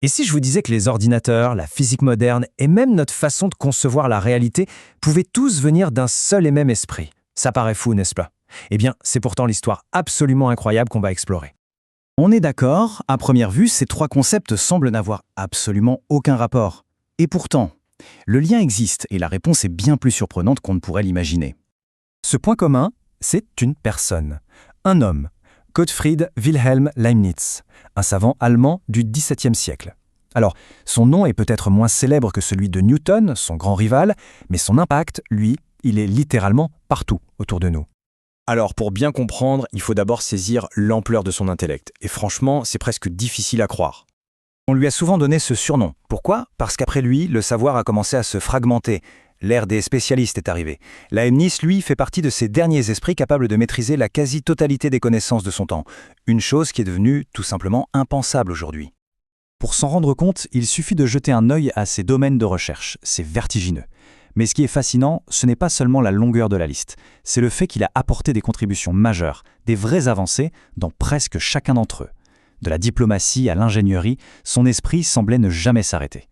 Et si je vous disais que les ordinateurs, la physique moderne et même notre façon de concevoir la réalité pouvaient tous venir d'un seul et même esprit? Ça paraît fou, n'est-ce pas? Eh bien, c'est pourtant l'histoire absolument incroyable qu'on va explorer. On est d'accord, à première vue, ces trois concepts semblent n'avoir absolument aucun rapport. Et pourtant, le lien existe et la réponse est bien plus surprenante qu'on ne pourrait l'imaginer. Ce point commun, c'est une personne, un homme, Gottfried Wilhelm Leibniz, un savant allemand du XVIIe siècle. Alors, son nom est peut-être moins célèbre que celui de Newton, son grand rival, mais son impact, lui, il est littéralement partout autour de nous. Alors, pour bien comprendre, il faut d'abord saisir l'ampleur de son intellect. Et franchement, c'est presque difficile à croire. On lui a souvent donné ce surnom. Pourquoi? Parce qu'après lui, le savoir a commencé à se fragmenter. L'ère des spécialistes est arrivée. Leibniz, lui, fait partie de ces derniers esprits capables de maîtriser la quasi-totalité des connaissances de son temps. Une chose qui est devenue tout simplement impensable aujourd'hui. Pour s'en rendre compte, il suffit de jeter un œil à ses domaines de recherche. C'est vertigineux. Mais ce qui est fascinant, ce n'est pas seulement la longueur de la liste, c'est le fait qu'il a apporté des contributions majeures, des vraies avancées dans presque chacun d'entre eux. De la diplomatie à l'ingénierie, son esprit semblait ne jamais s'arrêter.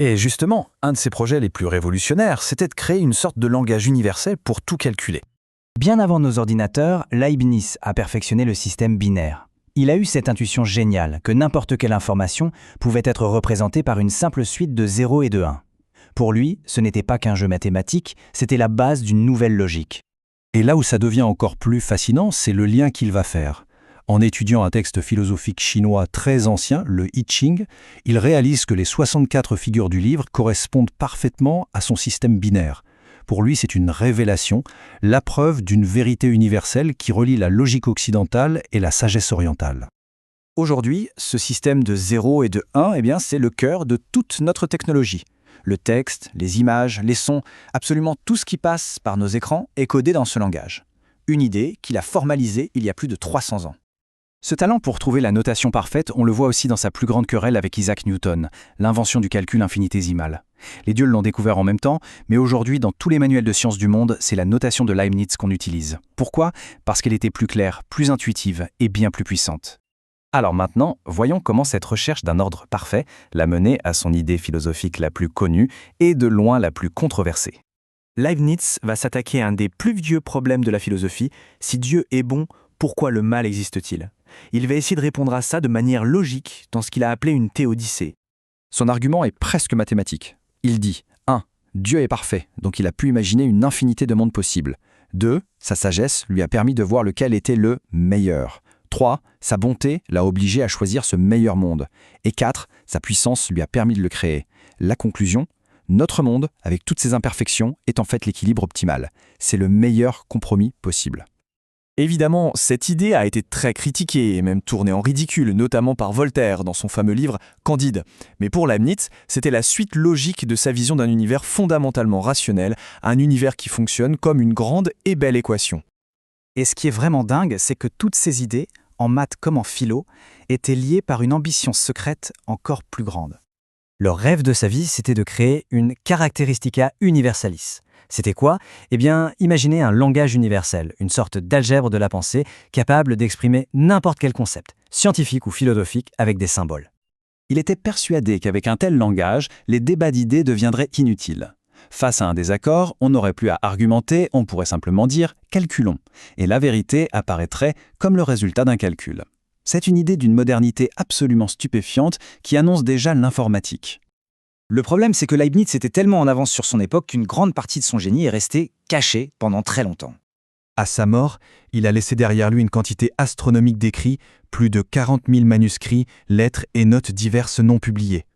Et justement, un de ses projets les plus révolutionnaires, c'était de créer une sorte de langage universel pour tout calculer. Bien avant nos ordinateurs, Leibniz a perfectionné le système binaire. Il a eu cette intuition géniale que n'importe quelle information pouvait être représentée par une simple suite de 0 et de 1. Pour lui, ce n'était pas qu'un jeu mathématique, c'était la base d'une nouvelle logique. Et là où ça devient encore plus fascinant, c'est le lien qu'il va faire. En étudiant un texte philosophique chinois très ancien, le I Ching, il réalise que les 64 figures du livre correspondent parfaitement à son système binaire. Pour lui, c'est une révélation, la preuve d'une vérité universelle qui relie la logique occidentale et la sagesse orientale. Aujourd'hui, ce système de 0 et de 1, c'est le cœur de toute notre technologie. Le texte, les images, les sons, absolument tout ce qui passe par nos écrans est codé dans ce langage. Une idée qu'il a formalisée il y a plus de 300 ans. Ce talent pour trouver la notation parfaite, on le voit aussi dans sa plus grande querelle avec Isaac Newton, l'invention du calcul infinitésimal. Les dieux l'ont découvert en même temps, mais aujourd'hui, dans tous les manuels de sciences du monde, c'est la notation de Leibniz qu'on utilise. Pourquoi? Parce qu'elle était plus claire, plus intuitive et bien plus puissante. Alors maintenant, voyons comment cette recherche d'un ordre parfait l'a mené à son idée philosophique la plus connue et de loin la plus controversée. Leibniz va s'attaquer à un des plus vieux problèmes de la philosophie. Si Dieu est bon, pourquoi le mal existe-t-il? Il va essayer de répondre à ça de manière logique dans ce qu'il a appelé une théodicée. Son argument est presque mathématique. Il dit 1. Dieu est parfait, donc il a pu imaginer une infinité de mondes possibles. 2. Sa sagesse lui a permis de voir lequel était le meilleur. 3. Sa bonté l'a obligé à choisir ce meilleur monde. Et 4. Sa puissance lui a permis de le créer. La conclusion, notre monde, avec toutes ses imperfections, est en fait l'équilibre optimal. C'est le meilleur compromis possible. Évidemment, cette idée a été très critiquée et même tournée en ridicule, notamment par Voltaire dans son fameux livre Candide. Mais pour Leibniz, c'était la suite logique de sa vision d'un univers fondamentalement rationnel, un univers qui fonctionne comme une grande et belle équation. Et ce qui est vraiment dingue, c'est que toutes ces idées, en maths comme en philo, étaient liées par une ambition secrète encore plus grande. Le rêve de sa vie, c'était de créer une Characteristica Universalis. C'était quoi? Imaginez un langage universel, une sorte d'algèbre de la pensée capable d'exprimer n'importe quel concept, scientifique ou philosophique, avec des symboles. Il était persuadé qu'avec un tel langage, les débats d'idées deviendraient inutiles. Face à un désaccord, on n'aurait plus à argumenter, on pourrait simplement dire « calculons », et la vérité apparaîtrait comme le résultat d'un calcul. C'est une idée d'une modernité absolument stupéfiante qui annonce déjà l'informatique. Le problème, c'est que Leibniz était tellement en avance sur son époque qu'une grande partie de son génie est restée cachée pendant très longtemps. À sa mort, il a laissé derrière lui une quantité astronomique d'écrits, plus de 40 000 manuscrits, lettres et notes diverses non publiées.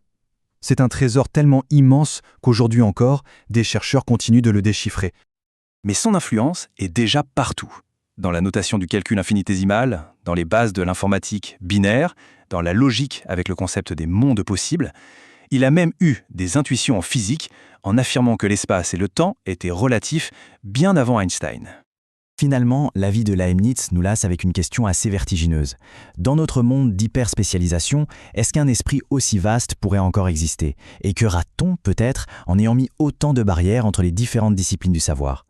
C'est un trésor tellement immense qu'aujourd'hui encore, des chercheurs continuent de le déchiffrer. Mais son influence est déjà partout. Dans la notation du calcul infinitésimal, dans les bases de l'informatique binaire, dans la logique avec le concept des mondes possibles. Il a même eu des intuitions en physique en affirmant que l'espace et le temps étaient relatifs bien avant Einstein. Finalement, la vie de Leibniz nous laisse avec une question assez vertigineuse. Dans notre monde d'hyperspécialisation, est-ce qu'un esprit aussi vaste pourrait encore exister? Et que rate-t-on peut-être en ayant mis autant de barrières entre les différentes disciplines du savoir?